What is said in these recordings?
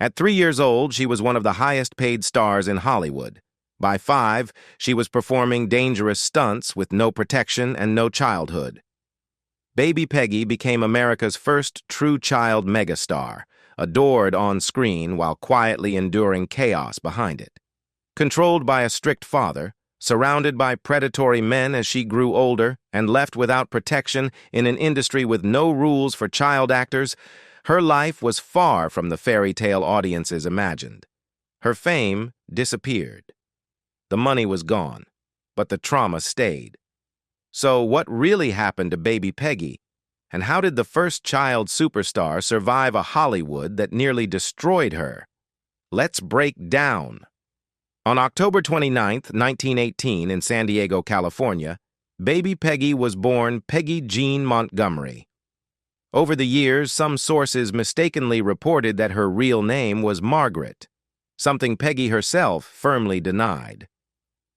At 3 years old, she was one of the highest-paid stars in Hollywood. By 5, she was performing dangerous stunts with no protection and no childhood. Baby Peggy became America's first true child megastar, adored on screen while quietly enduring chaos behind it. Controlled by a strict father, surrounded by predatory men as she grew older, and left without protection in an industry with no rules for child actors, her life was far from the fairy tale audiences imagined. Her fame disappeared. The money was gone, but the trauma stayed. So what really happened to Baby Peggy? And how did the first child superstar survive a Hollywood that nearly destroyed her? Let's break down. On October 29, 1918, in San Diego, California, Baby Peggy was born Peggy Jean Montgomery. Over the years, some sources mistakenly reported that her real name was Margaret, something Peggy herself firmly denied.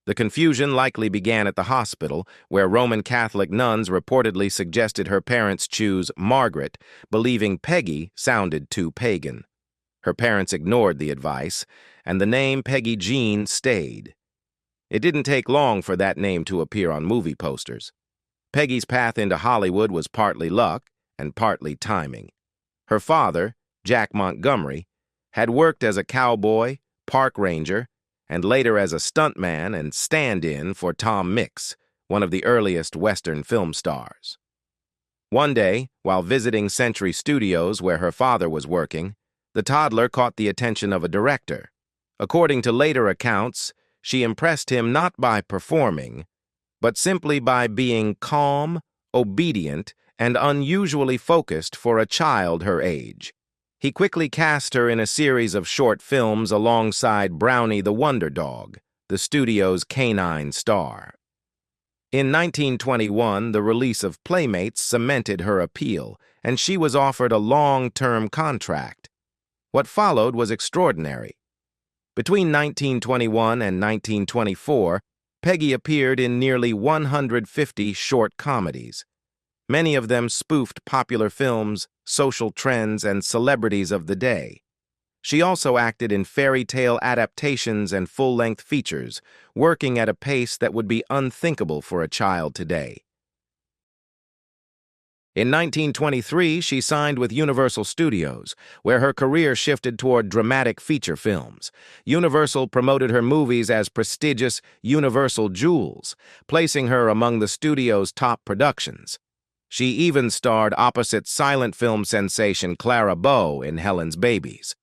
The confusion likely began at the hospital, where Roman Catholic nuns reportedly suggested her parents choose Margaret, believing Peggy sounded too pagan. Her parents ignored the advice, and the name Peggy Jean stayed. It didn't take long for that name to appear on movie posters. Peggy's path into Hollywood was partly luck and partly timing. Her father, Jack Montgomery, had worked as a cowboy, park ranger, and later as a stuntman and stand-in for Tom Mix, one of the earliest Western film stars. One day, while visiting Century Studios where her father was working, the toddler caught the attention of a director. According to later accounts, she impressed him not by performing, but simply by being calm, obedient, and unusually focused for a child her age. He quickly cast her in a series of short films alongside Brownie the Wonder Dog, the studio's canine star. In 1921, the release of Playmates cemented her appeal, and she was offered a long-term contract. What followed was extraordinary. Between 1921 and 1924, Peggy appeared in nearly 150 short comedies. Many of them spoofed popular films, social trends, and celebrities of the day. She also acted in fairy tale adaptations and full-length features, working at a pace that would be unthinkable for a child today. In 1923, she signed with Universal Studios, where her career shifted toward dramatic feature films. Universal promoted her movies as prestigious Universal jewels, placing her among the studio's top productions. She even starred opposite silent film sensation Clara Bow in Helen's Babies.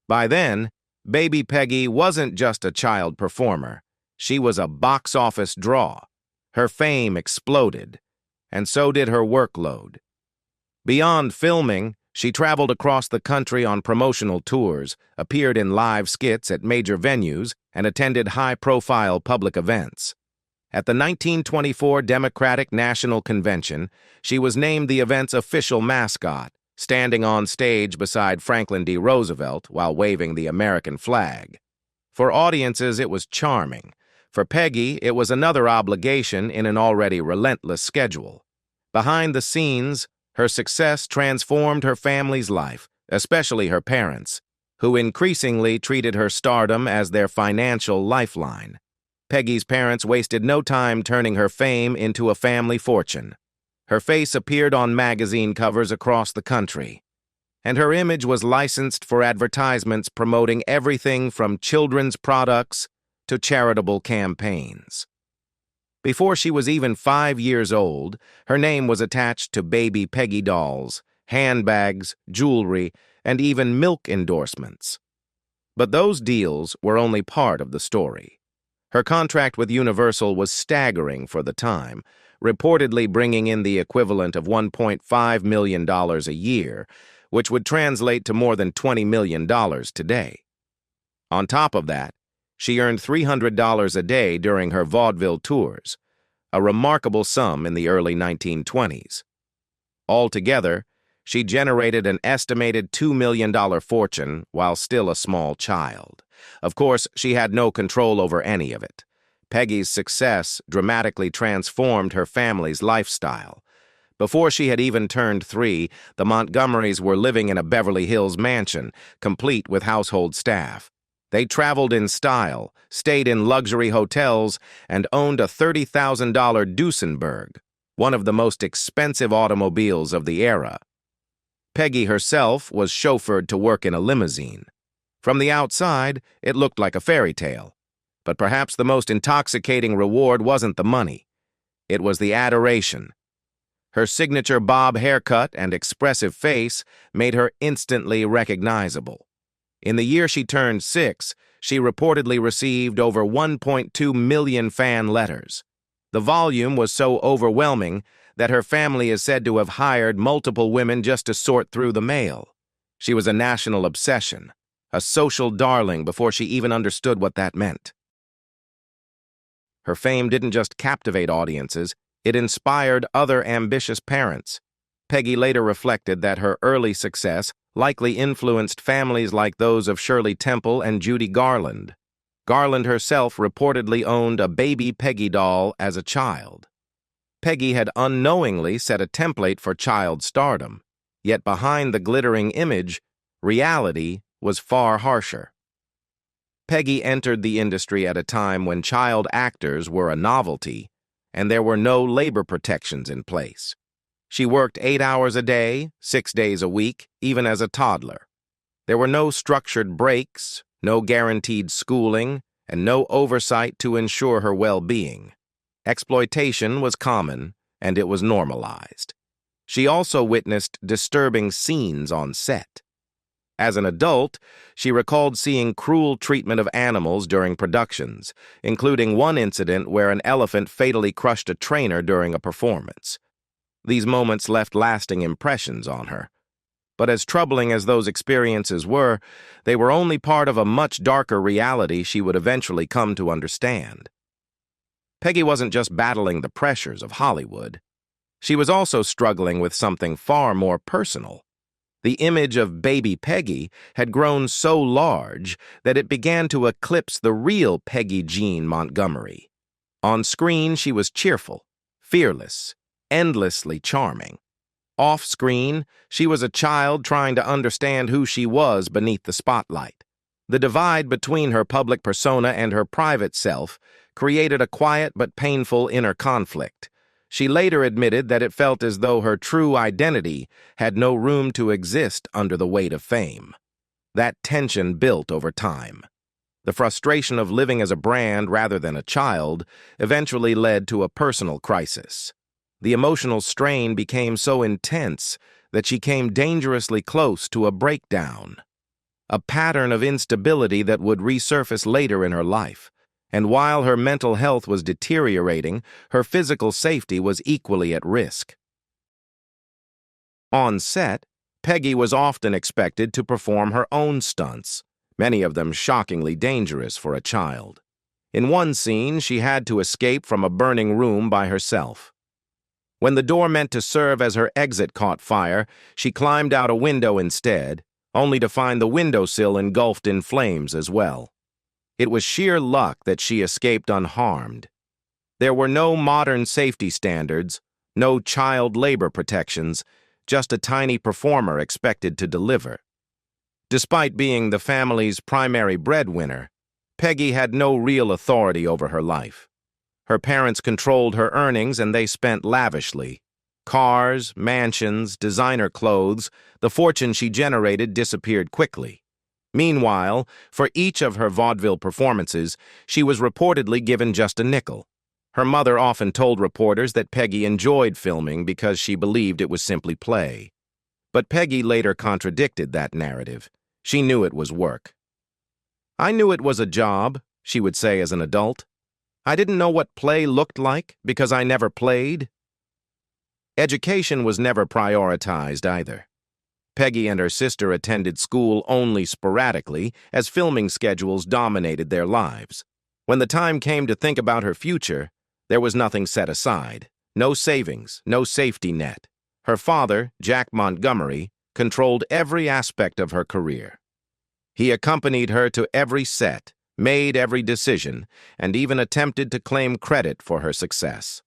By then, Baby Peggy wasn't just a child performer. She was a box office draw. Her fame exploded, and so did her workload. Beyond filming, she traveled across the country on promotional tours, appeared in live skits at major venues, and attended high-profile public events. At the 1924 Democratic National Convention, she was named the event's official mascot, standing on stage beside Franklin D. Roosevelt while waving the American flag. For audiences, it was charming. For Peggy, it was another obligation in an already relentless schedule. Behind the scenes, her success transformed her family's life, especially her parents, who increasingly treated her stardom as their financial lifeline. Peggy's parents wasted no time turning her fame into a family fortune. Her face appeared on magazine covers across the country, and her image was licensed for advertisements promoting everything from children's products to charitable campaigns. Before she was even 5 years old, her name was attached to baby Peggy dolls, handbags, jewelry, and even milk endorsements. But those deals were only part of the story. Her contract with Universal was staggering for the time, reportedly bringing in the equivalent of $1.5 million a year, which would translate to more than $20 million today. On top of that, she earned $300 a day during her vaudeville tours, a remarkable sum in the early 1920s. Altogether, she generated an estimated $2 million fortune while still a small child. Of course, she had no control over any of it. Peggy's success dramatically transformed her family's lifestyle. Before she had even turned 3, the Montgomerys were living in a Beverly Hills mansion, complete with household staff. They traveled in style, stayed in luxury hotels, and owned a $30,000 Duesenberg, one of the most expensive automobiles of the era. Peggy herself was chauffeured to work in a limousine. From the outside, it looked like a fairy tale. But perhaps the most intoxicating reward wasn't the money. It was the adoration. Her signature bob haircut and expressive face made her instantly recognizable. In the year she turned 6, she reportedly received over 1.2 million fan letters. The volume was so overwhelming that her family is said to have hired multiple women just to sort through the mail. She was a national obsession, a social darling before she even understood what that meant. Her fame didn't just captivate audiences, it inspired other ambitious parents. Peggy later reflected that her early success likely influenced families like those of Shirley Temple and Judy Garland. Garland herself reportedly owned a baby Peggy doll as a child. Peggy had unknowingly set a template for child stardom, yet behind the glittering image, reality was far harsher. Peggy entered the industry at a time when child actors were a novelty, and there were no labor protections in place. She worked 8 hours a day, 6 days a week, even as a toddler. There were no structured breaks, no guaranteed schooling, and no oversight to ensure her well-being. Exploitation was common, and it was normalized. She also witnessed disturbing scenes on set. As an adult, she recalled seeing cruel treatment of animals during productions, including one incident where an elephant fatally crushed a trainer during a performance. These moments left lasting impressions on her. But as troubling as those experiences were, they were only part of a much darker reality she would eventually come to understand. Peggy wasn't just battling the pressures of Hollywood. She was also struggling with something far more personal. The image of baby Peggy had grown so large that it began to eclipse the real Peggy Jean Montgomery. On screen, she was cheerful, fearless, endlessly charming. Off-screen, she was a child trying to understand who she was beneath the spotlight. The divide between her public persona and her private self created a quiet but painful inner conflict. She later admitted that it felt as though her true identity had no room to exist under the weight of fame. That tension built over time. The frustration of living as a brand rather than a child eventually led to a personal crisis. The emotional strain became so intense that she came dangerously close to a breakdown, a pattern of instability that would resurface later in her life. And while her mental health was deteriorating, her physical safety was equally at risk. On set, Peggy was often expected to perform her own stunts, many of them shockingly dangerous for a child. In one scene, she had to escape from a burning room by herself. When the door meant to serve as her exit caught fire, she climbed out a window instead, only to find the windowsill engulfed in flames as well. It was sheer luck that she escaped unharmed. There were no modern safety standards, no child labor protections, just a tiny performer expected to deliver. Despite being the family's primary breadwinner, Peggy had no real authority over her life. Her parents controlled her earnings and they spent lavishly. Cars, mansions, designer clothes, the fortune she generated disappeared quickly. Meanwhile, for each of her vaudeville performances, she was reportedly given just a nickel. Her mother often told reporters that Peggy enjoyed filming because she believed it was simply play. But Peggy later contradicted that narrative. She knew it was work. "I knew it was a job," she would say as an adult. "I didn't know what play looked like because I never played." Education was never prioritized either. Peggy and her sister attended school only sporadically as filming schedules dominated their lives. When the time came to think about her future, there was nothing set aside. No savings, no safety net. Her father, Jack Montgomery, controlled every aspect of her career. He accompanied her to every set, made every decision, and even attempted to claim credit for her success.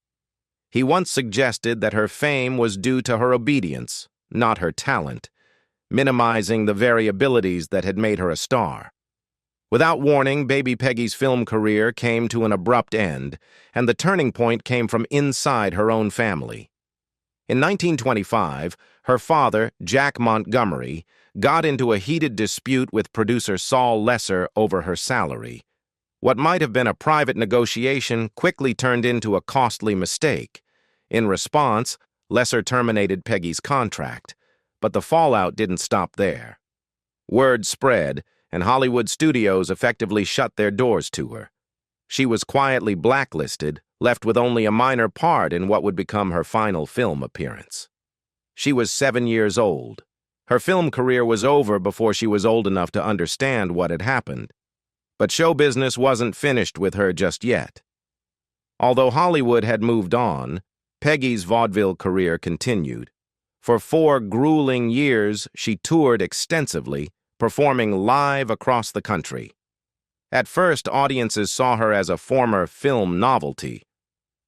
He once suggested that her fame was due to her obedience, not her talent, minimizing the variabilities that had made her a star. Without warning, baby Peggy's film career came to an abrupt end, and the turning point came from inside her own family. In 1925, her father, Jack Montgomery, got into a heated dispute with producer Saul Lesser over her salary. What might have been a private negotiation quickly turned into a costly mistake. In response, Lesser terminated Peggy's contract, but the fallout didn't stop there. Word spread, and Hollywood studios effectively shut their doors to her. She was quietly blacklisted, left with only a minor part in what would become her final film appearance. She was 7 years old. Her film career was over before she was old enough to understand what had happened. But show business wasn't finished with her just yet. Although Hollywood had moved on, Peggy's vaudeville career continued. For 4 grueling years, she toured extensively, performing live across the country. At first, audiences saw her as a former film novelty.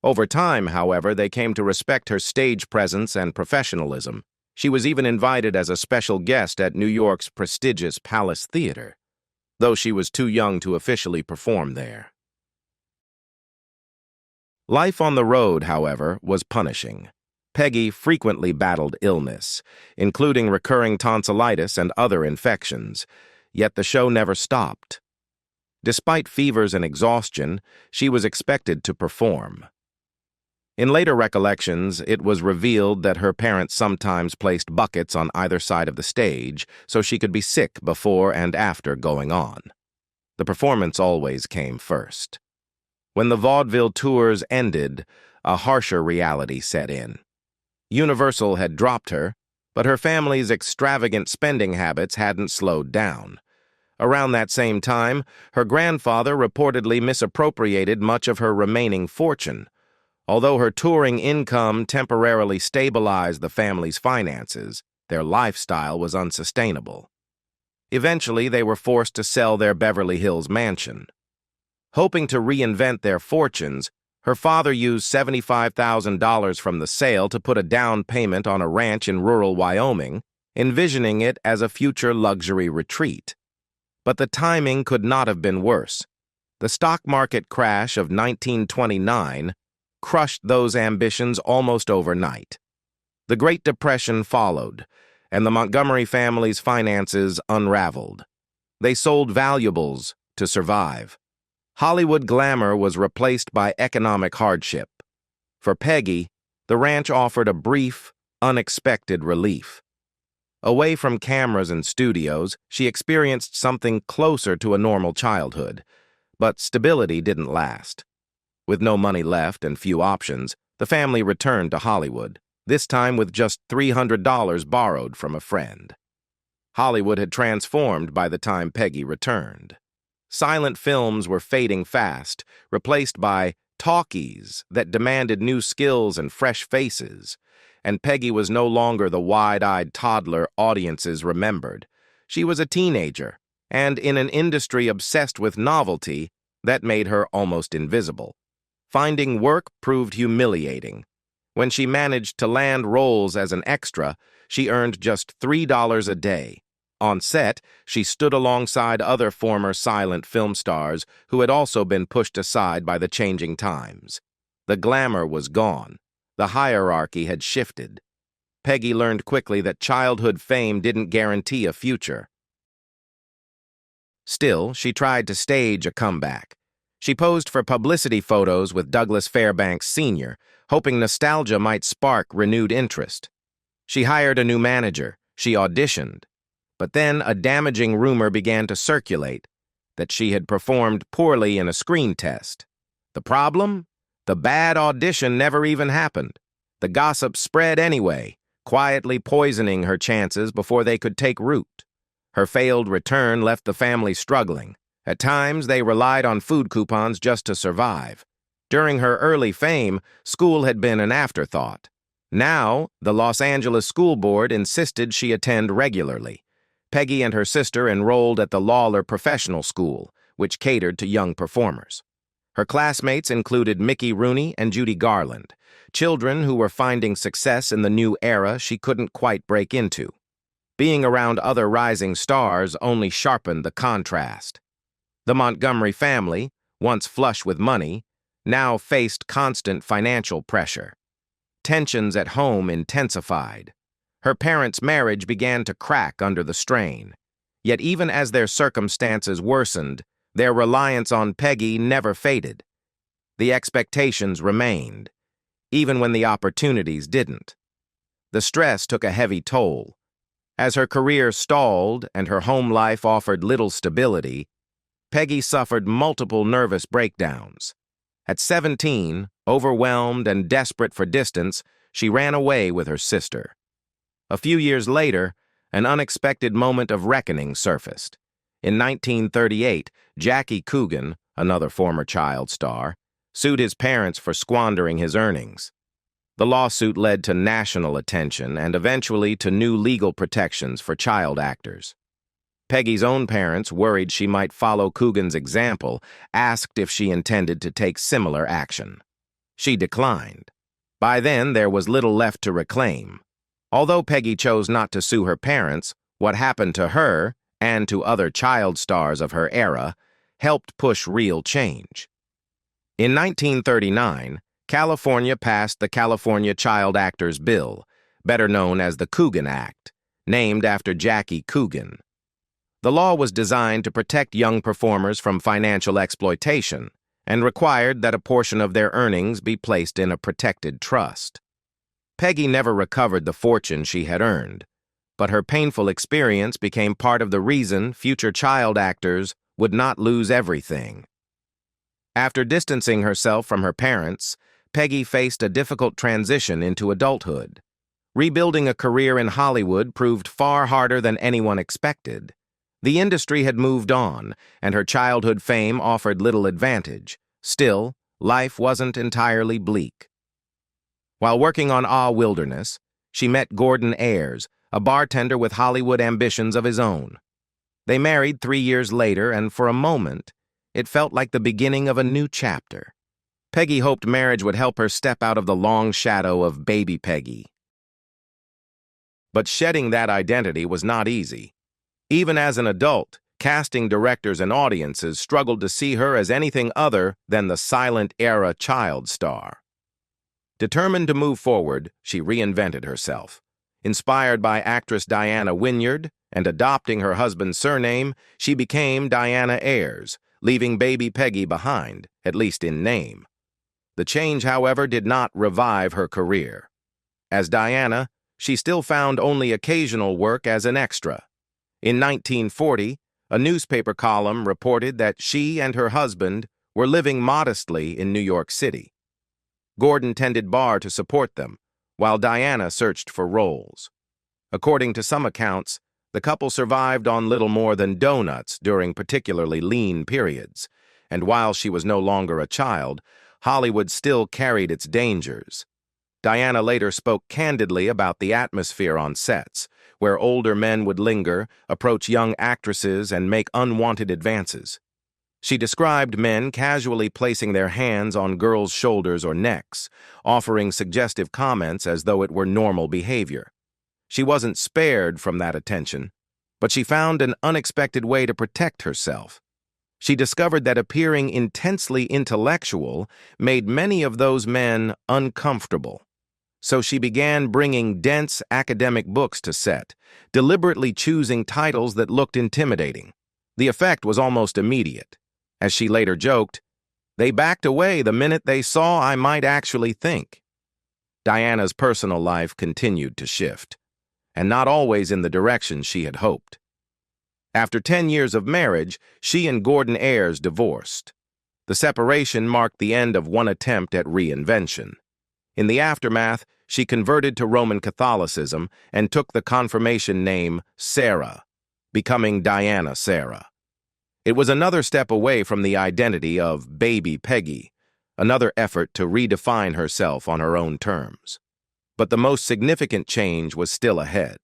Over time, however, they came to respect her stage presence and professionalism. She was even invited as a special guest at New York's prestigious Palace Theater, though she was too young to officially perform there. Life on the road, however, was punishing. Peggy frequently battled illness, including recurring tonsillitis and other infections, yet the show never stopped. Despite fevers and exhaustion, she was expected to perform. In later recollections, it was revealed that her parents sometimes placed buckets on either side of the stage so she could be sick before and after going on. The performance always came first. When the vaudeville tours ended, a harsher reality set in. Universal had dropped her, but her family's extravagant spending habits hadn't slowed down. Around that same time, her grandfather reportedly misappropriated much of her remaining fortune. Although her touring income temporarily stabilized the family's finances, their lifestyle was unsustainable. Eventually, they were forced to sell their Beverly Hills mansion. Hoping to reinvent their fortunes, her father used $75,000 from the sale to put a down payment on a ranch in rural Wyoming, envisioning it as a future luxury retreat. But the timing could not have been worse. The stock market crash of 1929 crushed those ambitions almost overnight. The Great Depression followed, and the Montgomery family's finances unraveled. They sold valuables to survive. Hollywood glamour was replaced by economic hardship. For Peggy, the ranch offered a brief, unexpected relief. Away from cameras and studios, she experienced something closer to a normal childhood. But stability didn't last. With no money left and few options, the family returned to Hollywood, this time with just $300 borrowed from a friend. Hollywood had transformed by the time Peggy returned. Silent films were fading fast, replaced by talkies that demanded new skills and fresh faces, and Peggy was no longer the wide-eyed toddler audiences remembered. She was a teenager, and in an industry obsessed with novelty, that made her almost invisible. Finding work proved humiliating. When she managed to land roles as an extra, she earned just $3 a day. On set, she stood alongside other former silent film stars who had also been pushed aside by the changing times. The glamour was gone. The hierarchy had shifted. Peggy learned quickly that childhood fame didn't guarantee a future. Still, she tried to stage a comeback. She posed for publicity photos with Douglas Fairbanks Sr., hoping nostalgia might spark renewed interest. She hired a new manager. She auditioned. But then a damaging rumor began to circulate that she had performed poorly in a screen test. The problem? The bad audition never even happened. The gossip spread anyway, quietly poisoning her chances before they could take root. Her failed return left the family struggling. At times, they relied on food coupons just to survive. During her early fame, school had been an afterthought. Now, the Los Angeles School Board insisted she attend regularly. Peggy and her sister enrolled at the Lawler Professional School, which catered to young performers. Her classmates included Mickey Rooney and Judy Garland, children who were finding success in the new era she couldn't quite break into. Being around other rising stars only sharpened the contrast. The Montgomery family, once flush with money, now faced constant financial pressure. Tensions at home intensified. Her parents' marriage began to crack under the strain. Yet even as their circumstances worsened, their reliance on Peggy never faded. The expectations remained, even when the opportunities didn't. The stress took a heavy toll. As her career stalled and her home life offered little stability, Peggy suffered multiple nervous breakdowns. At 17, overwhelmed and desperate for distance, she ran away with her sister. A few years later, an unexpected moment of reckoning surfaced. In 1938, Jackie Kugan, another former child star, sued his parents for squandering his earnings. The lawsuit led to national attention and eventually to new legal protections for child actors. Peggy's own parents, worried she might follow Kugan's example, asked if she intended to take similar action. She declined. By then, there was little left to reclaim. Although Peggy chose not to sue her parents, what happened to her, and to other child stars of her era, helped push real change. In 1939, California passed the California Child Actors Bill, better known as the Kugan Act, named after Jackie Kugan. The law was designed to protect young performers from financial exploitation and required that a portion of their earnings be placed in a protected trust. Peggy never recovered the fortune she had earned, but her painful experience became part of the reason future child actors would not lose everything. After distancing herself from her parents, Peggy faced a difficult transition into adulthood. Rebuilding a career in Hollywood proved far harder than anyone expected. The industry had moved on, and her childhood fame offered little advantage. Still, life wasn't entirely bleak. While working on Ah Wilderness, she met Gordon Ayers, a bartender with Hollywood ambitions of his own. They married 3 years later, and for a moment, it felt like the beginning of a new chapter. Peggy hoped marriage would help her step out of the long shadow of baby Peggy. But shedding that identity was not easy. Even as an adult, casting directors and audiences struggled to see her as anything other than the silent-era child star. Determined to move forward, she reinvented herself. Inspired by actress Diana Wynyard and adopting her husband's surname, she became Diana Ayers, leaving baby Peggy behind, at least in name. The change, however, did not revive her career. As Diana, she still found only occasional work as an extra. In 1940, a newspaper column reported that she and her husband were living modestly in New York City. Gordon tended bar to support them, while Diana searched for roles. According to some accounts, the couple survived on little more than donuts during particularly lean periods, and while she was no longer a child, Hollywood still carried its dangers. Diana later spoke candidly about the atmosphere on sets, where older men would linger, approach young actresses, and make unwanted advances. She described men casually placing their hands on girls' shoulders or necks, offering suggestive comments as though it were normal behavior. She wasn't spared from that attention, but she found an unexpected way to protect herself. She discovered that appearing intensely intellectual made many of those men uncomfortable. So she began bringing dense academic books to set, deliberately choosing titles that looked intimidating. The effect was almost immediate. As she later joked, "They backed away the minute they saw I might actually think." Diana's personal life continued to shift, and not always in the direction she had hoped. After 10 years of marriage, she and Gordon Ayers divorced. The separation marked the end of one attempt at reinvention. In the aftermath, she converted to Roman Catholicism and took the confirmation name Sarah, becoming Diana Sarah. It was another step away from the identity of baby Peggy, another effort to redefine herself on her own terms. But the most significant change was still ahead.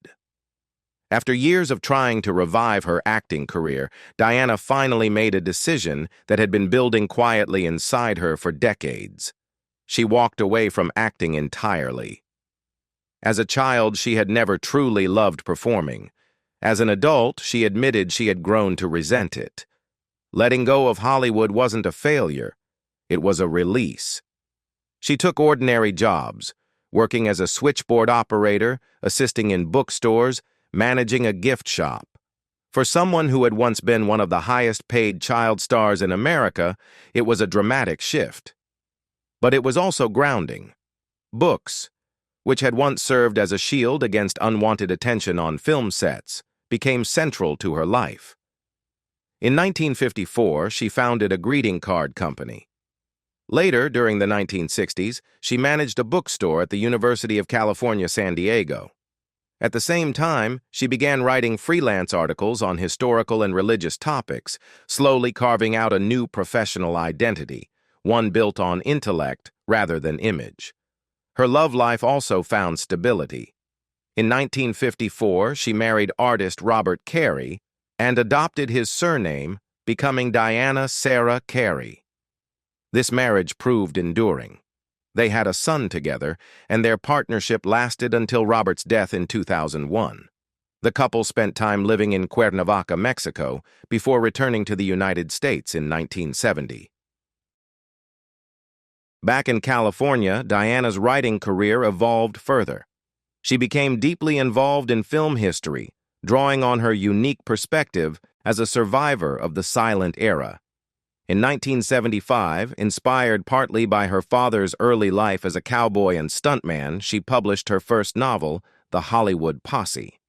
After years of trying to revive her acting career, Diana finally made a decision that had been building quietly inside her for decades. She walked away from acting entirely. As a child, she had never truly loved performing. As an adult, she admitted she had grown to resent it. Letting go of Hollywood wasn't a failure, it was a release. She took ordinary jobs, working as a switchboard operator, assisting in bookstores, managing a gift shop. For someone who had once been one of the highest-paid child stars in America, it was a dramatic shift. But it was also grounding. Books, which had once served as a shield against unwanted attention on film sets, became central to her life. In 1954, she founded a greeting card company. Later, during the 1960s, she managed a bookstore at the University of California, San Diego. At the same time, she began writing freelance articles on historical and religious topics, slowly carving out a new professional identity, one built on intellect rather than image. Her love life also found stability. In 1954, she married artist Robert Carey and adopted his surname, becoming Diana Sarah Carey. This marriage proved enduring. They had a son together, and their partnership lasted until Robert's death in 2001. The couple spent time living in Cuernavaca, Mexico, before returning to the United States in 1970. Back in California, Diana's writing career evolved further. She became deeply involved in film history, drawing on her unique perspective as a survivor of the silent era. In 1975, inspired partly by her father's early life as a cowboy and stuntman, she published her first novel, The Hollywood Posse.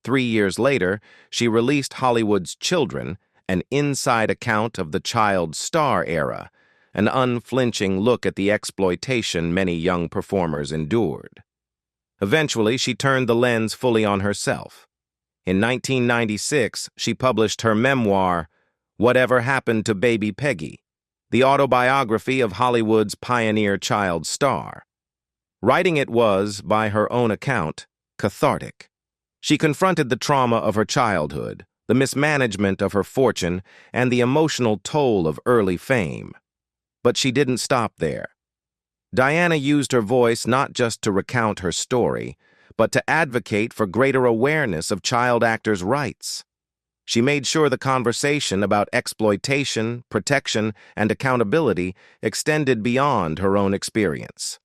3 years later, she released Hollywood's Children, an inside account of the child star era, an unflinching look at the exploitation many young performers endured. Eventually, she turned the lens fully on herself. In 1996, she published her memoir, Whatever Happened to Baby Peggy, the autobiography of Hollywood's pioneer child star. Writing it was, by her own account, cathartic. She confronted the trauma of her childhood, the mismanagement of her fortune, and the emotional toll of early fame. But she didn't stop there. Diana used her voice not just to recount her story, but to advocate for greater awareness of child actors' rights. She made sure the conversation about exploitation, protection, and accountability extended beyond her own experience.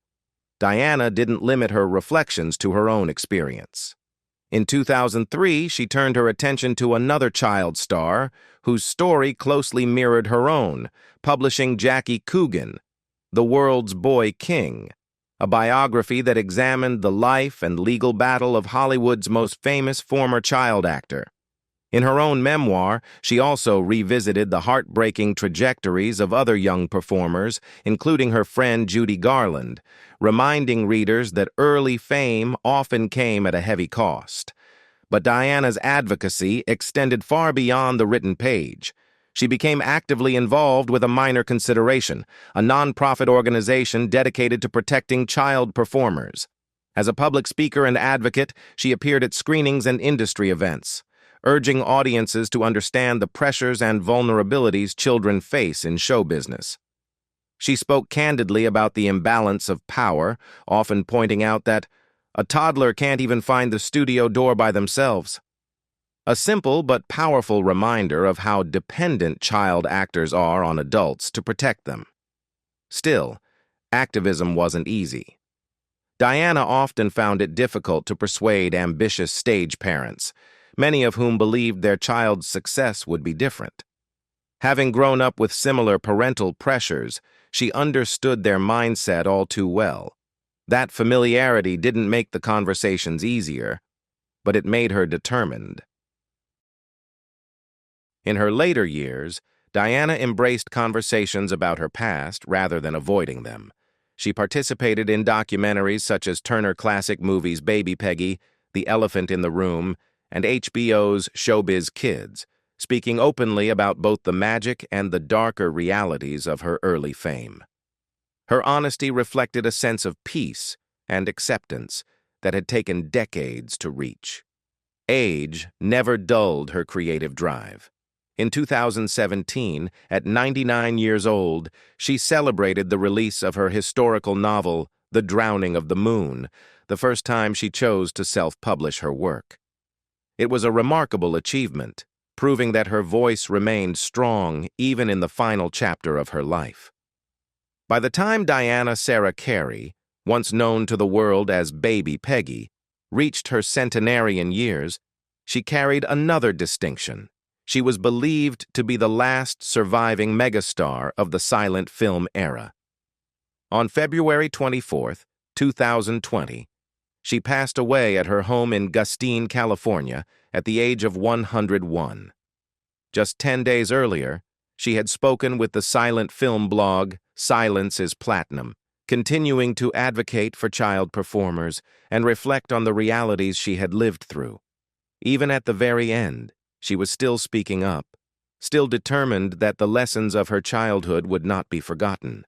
Diana didn't limit her reflections to her own experience. In 2003, she turned her attention to another child star whose story closely mirrored her own, publishing Jackie Kugan, The World's Boy King, a biography that examined the life and legal battle of Hollywood's most famous former child actor. In her own memoir, she also revisited the heartbreaking trajectories of other young performers, including her friend Judy Garland, reminding readers that early fame often came at a heavy cost. But Diana's advocacy extended far beyond the written page. She became actively involved with A Minor Consideration, a nonprofit organization dedicated to protecting child performers. As a public speaker and advocate, she appeared at screenings and industry events, urging audiences to understand the pressures and vulnerabilities children face in show business. She spoke candidly about the imbalance of power, often pointing out that a toddler can't even find the studio door by themselves. A simple but powerful reminder of how dependent child actors are on adults to protect them. Still, activism wasn't easy. Diana often found it difficult to persuade ambitious stage parents, many of whom believed their child's success would be different. Having grown up with similar parental pressures, she understood their mindset all too well. That familiarity didn't make the conversations easier, but it made her determined. In her later years, Diana embraced conversations about her past rather than avoiding them. She participated in documentaries such as Turner Classic Movies' Baby Peggy, The Elephant in the Room, and HBO's Showbiz Kids, speaking openly about both the magic and the darker realities of her early fame. Her honesty reflected a sense of peace and acceptance that had taken decades to reach. Age never dulled her creative drive. In 2017, at 99 years old, she celebrated the release of her historical novel, The Drowning of the Moon, the first time she chose to self-publish her work. It was a remarkable achievement, proving that her voice remained strong even in the final chapter of her life. By the time Diana Sarah Carey, once known to the world as Baby Peggy, reached her centenarian years, she carried another distinction. She was believed to be the last surviving megastar of the silent film era. On February 24, 2020, she passed away at her home in Gustine, California, at the age of 101. Just 10 days earlier, she had spoken with the silent film blog Silence is Platinum, continuing to advocate for child performers and reflect on the realities she had lived through. Even at the very end, she was still speaking up, still determined that the lessons of her childhood would not be forgotten.